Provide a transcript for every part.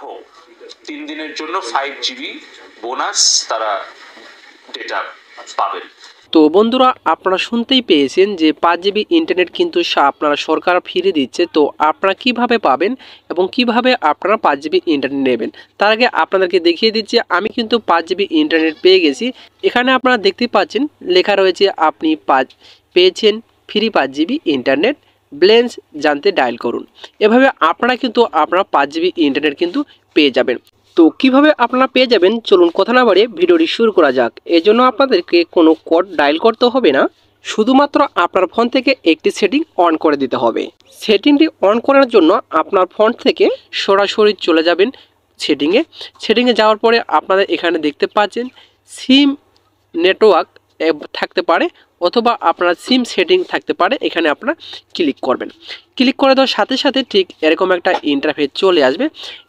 গ্রাহক 3 দিনের জন্য 5 GB বোনাস তারা ডেটা পাবেন। তো বন্ধুরা, আপনারা শুনতেই পেয়েছেন যে 5 GB ইন্টারনেট কিন্তু আপনারা সরকার ফিরে দিচ্ছে। তো আপনারা কিভাবে পাবেন এবং কিভাবে আপনারা 5 GB ইন্টারনেট নেবেন, তার আগে আপনাদেরকে দেখিয়ে দিচ্ছি। আমি কিন্তু 5 GB ইন্টারনেট পেয়ে গেছি। এখানে আপনারা দেখতে পাচ্ছেন লেখা রয়েছে আপনি পেয়েছেন ফ্রি 5 GB ইন্টারনেট, ব্যালেন্স জানতে ডায়াল করুন। এভাবে আপনারা কিন্তু আপনারা 5 GB ইন্টারনেট কিন্তু পেয়ে যাবেন। তো কিভাবে আপনারা পেয়ে যাবেন, চলুন কথা না বাড়িয়ে ভিডিওটি শুরু করা যাক। এর জন্য আপনাদেরকে কোনো কোড ডায়াল করতে হবে না, শুধুমাত্র আপনার ফোন থেকে একটি সেটিং অন করে দিতে হবে। সেটিংটি অন করার জন্য আপনার ফোন থেকে সরাসরি চলে যাবেন সেটিংয়ে যাওয়ার পরে আপনাদের এখানে দেখতে পাচ্ছেন সিম নেটওয়ার্ক থাকতে পারে অথবা আপনার সিম সেটিং থাকতে পারে। এখানে আপনারা ক্লিক করবেন। ক্লিক করে দেওয়ার সাথে সাথে ঠিক এরকম একটা ইন্টারফেস চলে আসবে।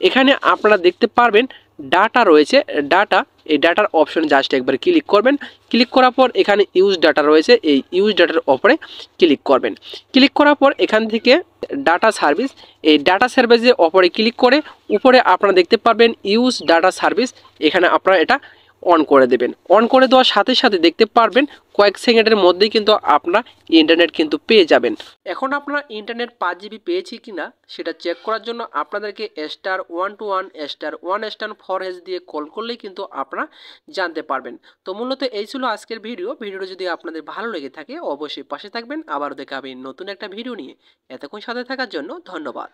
এখানে আপনারা দেখতে পারবেন ডাটা রয়েছে, ডাটা, এই ডাটার অপশনে জাস্ট একবার ক্লিক করবেন। ক্লিক করার পর এখানে ইউজ ডাটা রয়েছে, এই ইউজ ডাটার ওপরে ক্লিক করবেন। ক্লিক করার পর এখান থেকে ডাটা সার্ভিস, এই ডাটা সার্ভিসের ওপরে ক্লিক করে উপরে আপনারা দেখতে পারবেন ইউজ ডাটা সার্ভিস, এখানে আপনারা এটা অন করে দেবেন। অন করে দেওয়ার সাথে সাথে দেখতে পারবেন কয়েক সেকেন্ডের মধ্যেই কিন্তু আপনারা ইন্টারনেট কিন্তু পেয়ে যাবেন। এখন আপনারা ইন্টারনেট 5 GB পেয়েছি কিনা সেটা চেক করার জন্য আপনাদেরকে *121*1*4# দিয়ে কল করলেই কিন্তু আপনারা জানতে পারবেন। তো মূলত এই ছিল আজকের ভিডিওটা যদি আপনাদের ভালো লেগে থাকে অবশ্যই পাশে থাকবেন। আবার দেখা হবে নতুন একটা ভিডিও নিয়ে। এতক্ষণ সাথে থাকার জন্য ধন্যবাদ।